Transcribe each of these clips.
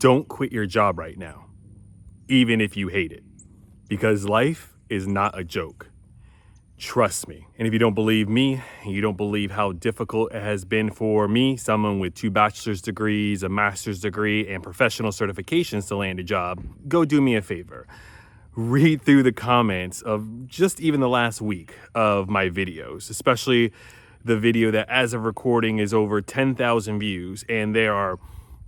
Don't quit your job right now, even if you hate it, because life is not a joke. Trust me. And if you don't believe me, and you don't believe how difficult it has been for me, someone with 2 bachelor's degrees, a master's degree, and professional certifications to land a job, go do me a favor. Read through the comments of just even the last week of my videos, especially the video that as of recording is over 10,000 views. And there are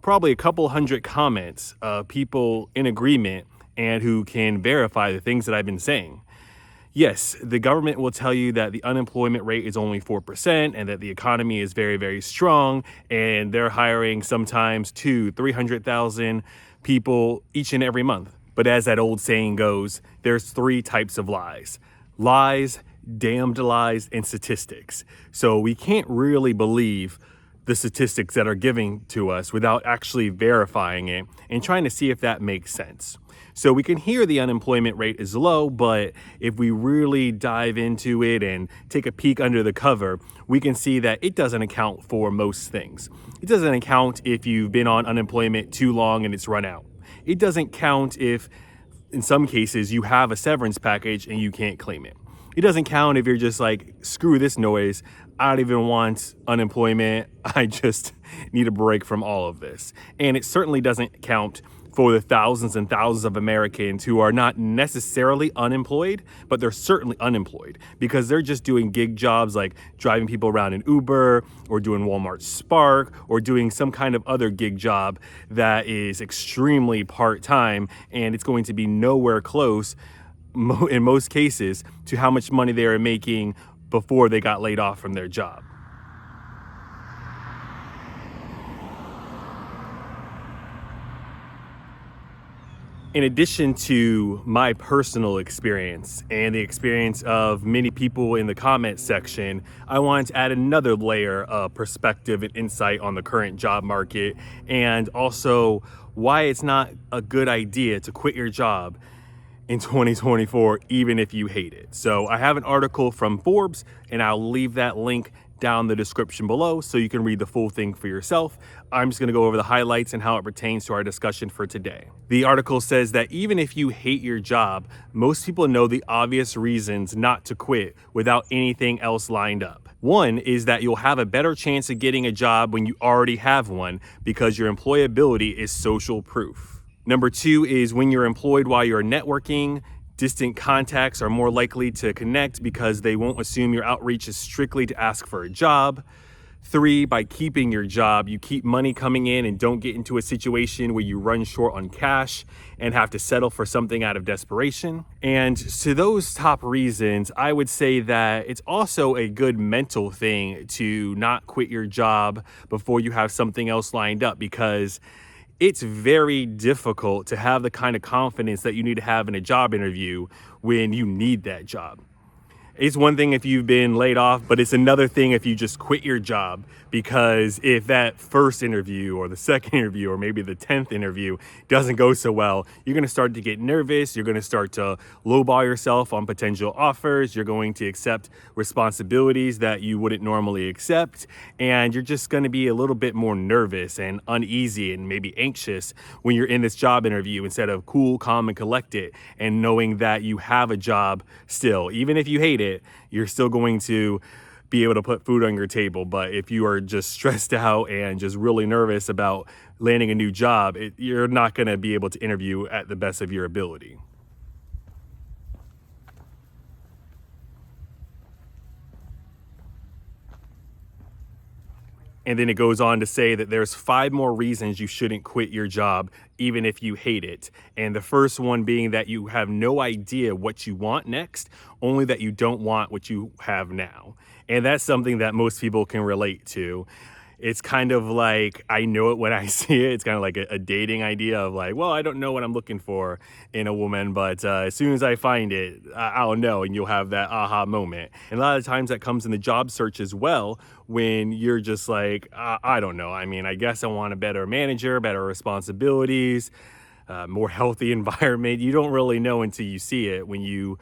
probably a couple hundred comments of people in agreement and who can verify the things that I've been saying. Yes, the government will tell you that the unemployment rate is only 4% and that the economy is very, very strong, and they're hiring sometimes 300,000 people each and every month. But as that old saying goes, there's 3 types of lies: lies, damned lies, and statistics. So we can't really believe the statistics that are giving to us without actually verifying it and trying to see if that makes sense. So we can hear the unemployment rate is low, but if we really dive into it and take a peek under the cover, we can see that it doesn't account for most things. It doesn't account if you've been on unemployment too long and it's run out. It doesn't count if, in some cases, you have a severance package and you can't claim it. It doesn't count if you're just like, screw this noise, I don't even want unemployment, I just need a break from all of this. And it certainly doesn't count for the thousands and thousands of Americans who are not necessarily unemployed, but they're certainly unemployed because they're just doing gig jobs like driving people around in Uber or doing Walmart Spark or doing some kind of other gig job that is extremely part-time, and it's going to be nowhere close in most cases to how much money they were making before they got laid off from their job. In addition to my personal experience and the experience of many people in the comment section, I wanted to add another layer of perspective and insight on the current job market, and also why it's not a good idea to quit your job in 2024, even if you hate it. So I have an article from Forbes, and I'll leave that link down the description below so you can read the full thing for yourself. I'm just going to go over the highlights and how it pertains to our discussion for today. The article says that even if you hate your job, most people know the obvious reasons not to quit without anything else lined up. One is that you'll have a better chance of getting a job when you already have one because your employability is social proof. Number 2 is when you're employed while you're networking, distant contacts are more likely to connect because they won't assume your outreach is strictly to ask for a job. 3, by keeping your job, you keep money coming in and don't get into a situation where you run short on cash and have to settle for something out of desperation. And to those top reasons, I would say that it's also a good mental thing to not quit your job before you have something else lined up, because it's very difficult to have the kind of confidence that you need to have in a job interview when you need that job. It's one thing if you've been laid off, but it's another thing if you just quit your job, because if that first interview or the second interview or maybe the 10th interview doesn't go so well, you're going to start to get nervous. You're going to start to lowball yourself on potential offers. You're going to accept responsibilities that you wouldn't normally accept. And you're just going to be a little bit more nervous and uneasy and maybe anxious when you're in this job interview instead of cool, calm, and collected and knowing that you have a job still. Even if you hate it, you're still going to be able to put food on your table. But if you are just stressed out and just really nervous about landing a new job, you're not going to be able to interview at the best of your ability. And then it goes on to say that there's 5 more reasons you shouldn't quit your job, even if you hate it. And the first one being that you have no idea what you want next, only that you don't want what you have now. And that's something that most people can relate to. It's kind of like, I know it when I see it. It's kind of like a dating idea of like, well, I don't know what I'm looking for in a woman, but as soon as I find it, I'll know, and you'll have that aha moment. And a lot of times that comes in the job search as well, when you're just like, I don't know. I mean, I guess I want a better manager, better responsibilities, more healthy environment. You don't really know until you see it when you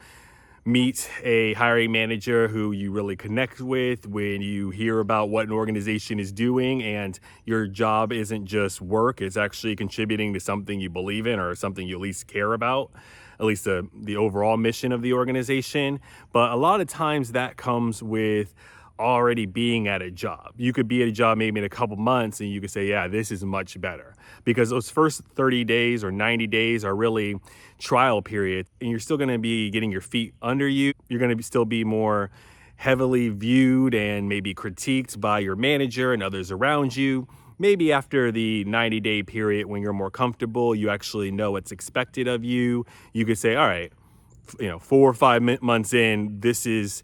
meet a hiring manager who you really connect with, when you hear about what an organization is doing and your job isn't just work, it's actually contributing to something you believe in or something you at least care about, at least the overall mission of the organization. But a lot of times that comes with already being at a job. You could be at a job maybe in a couple months and you could say, yeah, this is much better. Because those first 30 days or 90 days are really trial period, and you're still going to be getting your feet under you. You're going to still be more heavily viewed and maybe critiqued by your manager and others around you. Maybe after the 90-day period, when you're more comfortable, you actually know what's expected of you. You could say, all right, 4 or 5 months in, this is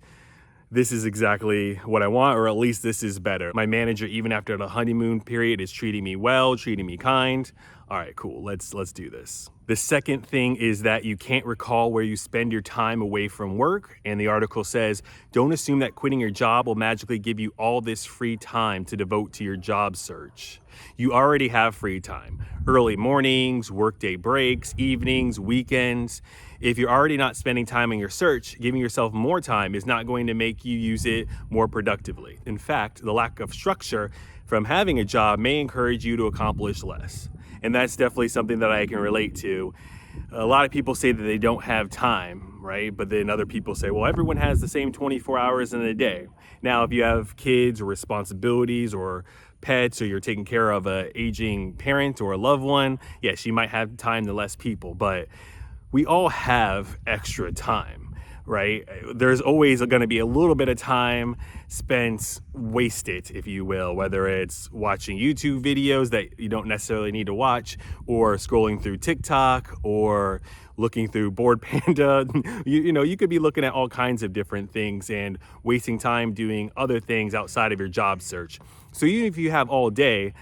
exactly what I want, or at least this is better. My manager, even after the honeymoon period, is treating me well, treating me kind. All right, cool. Let's do this. The second thing is that you can't recall where you spend your time away from work. And the article says, don't assume that quitting your job will magically give you all this free time to devote to your job search. You already have free time. Early mornings, workday breaks, evenings, weekends. If you're already not spending time on your search, giving yourself more time is not going to make you use it more productively. In fact, the lack of structure from having a job may encourage you to accomplish less. And that's definitely something that I can relate to. A lot of people say that they don't have time, right? But then other people say, well, everyone has the same 24 hours in a day. Now, if you have kids or responsibilities or pets, or you're taking care of an aging parent or a loved one, yes, you might have time to less people, but we all have extra time, right? There's always going to be a little bit of time spent wasted, if you will, whether it's watching YouTube videos that you don't necessarily need to watch, or scrolling through TikTok, or looking through Board Panda. You could be looking at all kinds of different things and wasting time doing other things outside of your job search. So even if you have all day,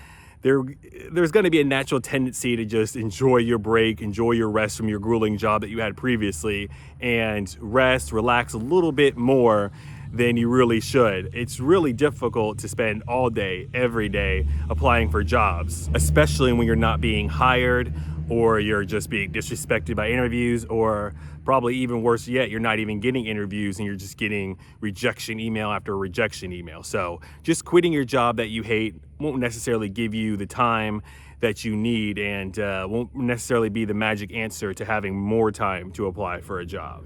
there's going to be a natural tendency to just enjoy your break, enjoy your rest from your grueling job that you had previously, and relax a little bit more than you really should. It's really difficult to spend all day, every day, applying for jobs, especially when you're not being hired, or you're just being disrespected by interviews, or probably even worse yet, you're not even getting interviews and you're just getting rejection email after rejection email. So just quitting your job that you hate won't necessarily give you the time that you need, and won't necessarily be the magic answer to having more time to apply for a job.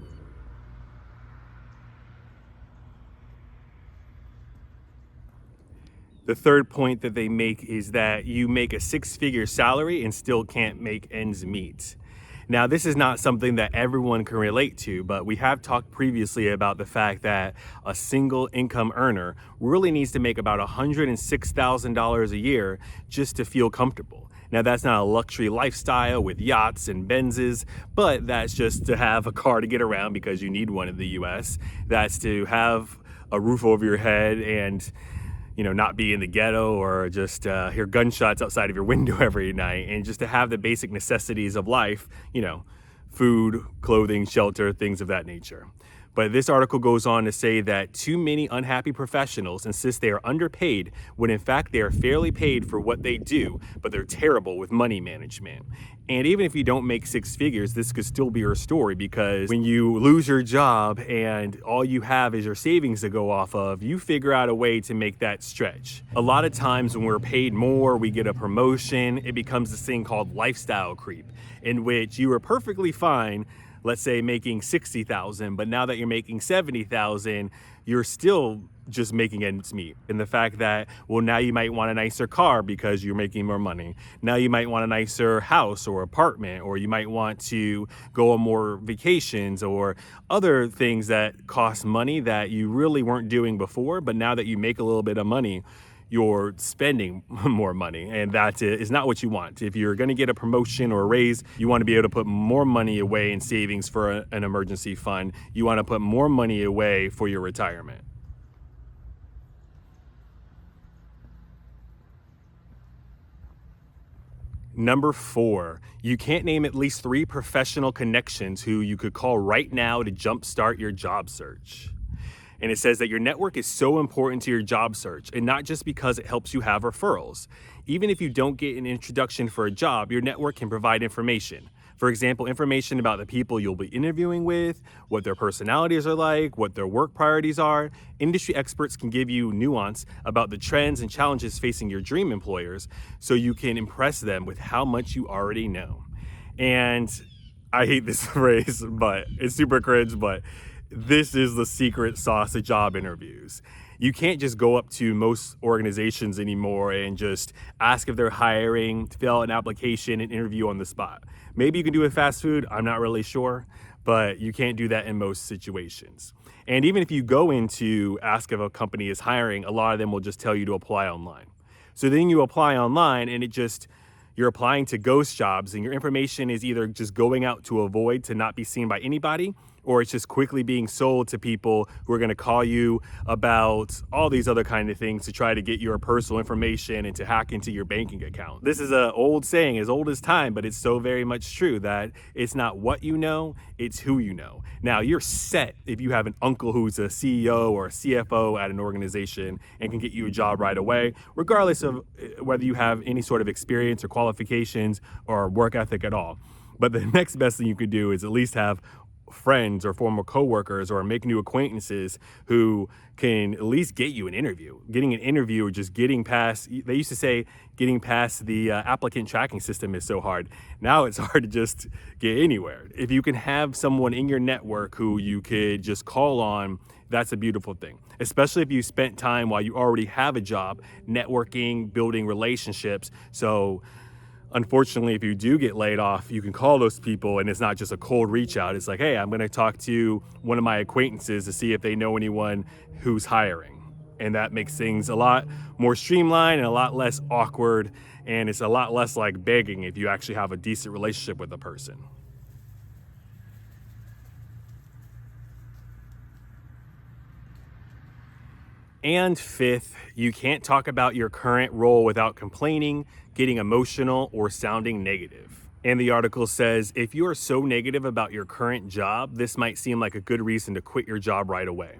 The third point that they make is that you make a six-figure salary and still can't make ends meet. Now, this is not something that everyone can relate to, but we have talked previously about the fact that a single income earner really needs to make about $106,000 a year just to feel comfortable. Now, that's not a luxury lifestyle with yachts and Benzes, but that's just to have a car to get around because you need one in the US. That's to have a roof over your head and not be in the ghetto, or just hear gunshots outside of your window every night, and just to have the basic necessities of life, food, clothing, shelter, things of that nature. But this article goes on to say that too many unhappy professionals insist they are underpaid when in fact they are fairly paid for what they do, but they're terrible with money management. And even if you don't make six figures, this could still be your story, because when you lose your job and all you have is your savings to go off of, you figure out a way to make that stretch. A lot of times when we're paid more, we get a promotion, it becomes this thing called lifestyle creep, in which you are perfectly fine, let's say making 60,000, but now that you're making 70,000, you're still just making ends meet. And the fact that, well, now you might want a nicer car because you're making more money. Now you might want a nicer house or apartment, or you might want to go on more vacations or other things that cost money that you really weren't doing before. But now that you make a little bit of money, you're spending more money, and that is not what you want. If you're going to get a promotion or a raise, you want to be able to put more money away in savings for an emergency fund. You want to put more money away for your retirement. Number 4, you can't name at least 3 professional connections who you could call right now to jumpstart your job search. And it says that your network is so important to your job search, and not just because it helps you have referrals. Even if you don't get an introduction for a job, your network can provide information. For example, information about the people you'll be interviewing with, what their personalities are like, what their work priorities are. Industry experts can give you nuance about the trends and challenges facing your dream employers so you can impress them with how much you already know. And I hate this phrase, but it's super cringe, but this is the secret sauce of job interviews. You can't just go up to most organizations anymore and just ask if they're hiring, fill out an application, and interview on the spot. Maybe you can do it fast food, I'm not really sure, but you can't do that in most situations. And even if you go in to ask if a company is hiring, a lot of them will just tell you to apply online. So then you apply online and you're applying to ghost jobs and your information is either just going out to avoid to not be seen by anybody, or it's just quickly being sold to people who are going to call you about all these other kind of things to try to get your personal information and to hack into your banking account. This is an old saying, as old as time, but it's so very much true that it's not what you know, it's who you know. Now, you're set if you have an uncle who's a CEO or a CFO at an organization and can get you a job right away, regardless of whether you have any sort of experience or qualifications or work ethic at all. But the next best thing you could do is at least have friends or former coworkers or make new acquaintances who can at least get you an interview. Getting an interview or just getting past, they used to say getting past the applicant tracking system is so hard. Now it's hard to just get anywhere. If you can have someone in your network who you could just call on, that's a beautiful thing, especially if you spent time while you already have a job networking, building relationships. So unfortunately, if you do get laid off, you can call those people and it's not just a cold reach out. It's like, hey, I'm going to talk to one of my acquaintances to see if they know anyone who's hiring. And that makes things a lot more streamlined and a lot less awkward. And it's a lot less like begging if you actually have a decent relationship with a person. And fifth, you can't talk about your current role without complaining, getting emotional, or sounding negative. And the article says, if you are so negative about your current job, this might seem like a good reason to quit your job right away.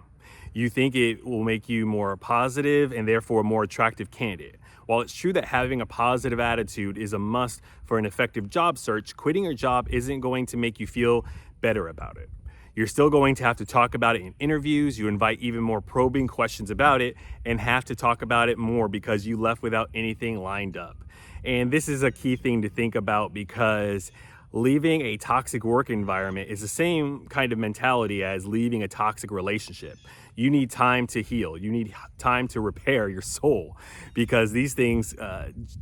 You think it will make you more positive and therefore a more attractive candidate. While it's true that having a positive attitude is a must for an effective job search, quitting your job isn't going to make you feel better about it. You're still going to have to talk about it in interviews. You invite even more probing questions about it and have to talk about it more because you left without anything lined up. And this is a key thing to think about because leaving a toxic work environment is the same kind of mentality as leaving a toxic relationship. You need time to heal. You need time to repair your soul because these things,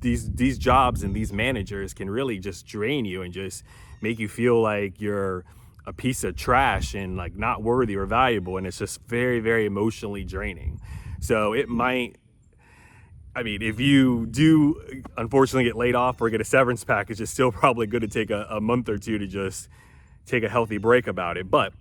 these jobs and these managers can really just drain you and just make you feel like you're a piece of trash and like not worthy or valuable. And it's just very, very emotionally draining. So it might, if you do unfortunately get laid off or get a severance package, it's still probably good to take a month or two to just take a healthy break about it. But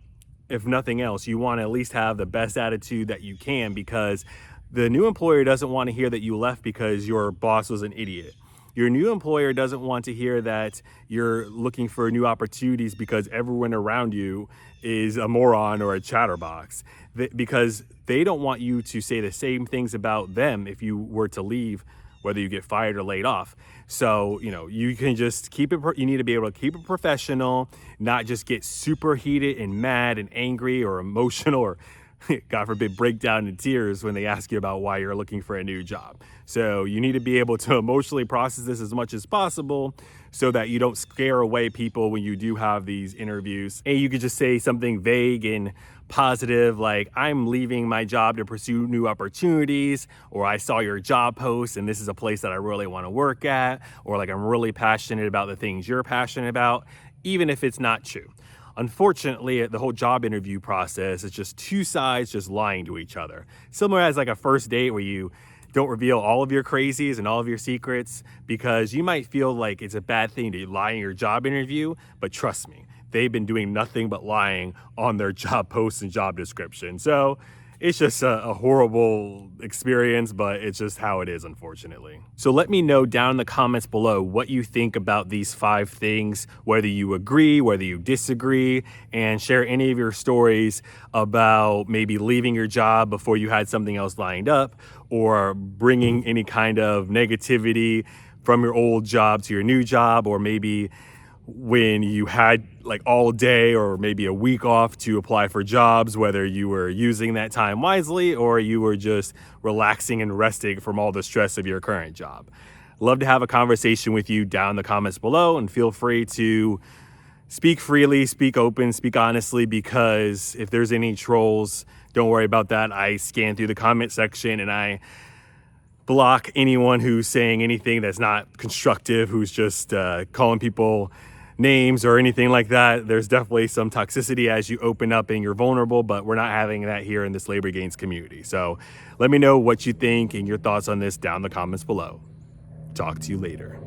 if nothing else, you want to at least have the best attitude that you can because the new employer doesn't want to hear that you left because your boss was an idiot. Your new employer doesn't want to hear that you're looking for new opportunities because everyone around you is a moron or a chatterbox, because they don't want you to say the same things about them if you were to leave, whether you get fired or laid off. So, you can just keep it, you need to be able to keep it professional, not just get super heated and mad and angry or emotional or God forbid, break down in tears when they ask you about why you're looking for a new job. So you need to be able to emotionally process this as much as possible so that you don't scare away people when you do have these interviews. And you could just say something vague and positive like, I'm leaving my job to pursue new opportunities, or I saw your job post and this is a place that I really want to work at, or like I'm really passionate about the things you're passionate about, even if it's not true. Unfortunately, the whole job interview process is just two sides just lying to each other. Similar as like a first date where you don't reveal all of your crazies and all of your secrets because you might feel like it's a bad thing to lie in your job interview, but trust me, they've been doing nothing but lying on their job posts and job description. So it's just a horrible experience, but it's just how it is, unfortunately. So let me know down in the comments below what you think about these 5 things, whether you agree, whether you disagree, and share any of your stories about maybe leaving your job before you had something else lined up, or bringing any kind of negativity from your old job to your new job, or maybe when you had like all day or maybe a week off to apply for jobs, whether you were using that time wisely or you were just relaxing and resting from all the stress of your current job. Love to have a conversation with you down in the comments below, and feel free to speak freely, speak open, speak honestly, because if there's any trolls, don't worry about that. I scan through the comment section and I block anyone who's saying anything that's not constructive, who's just calling people names or anything like that. There's definitely some toxicity as you open up and you're vulnerable, but we're not having that here in this labor gains community. So let me know what you think and your thoughts on this down in the comments below. Talk to you later.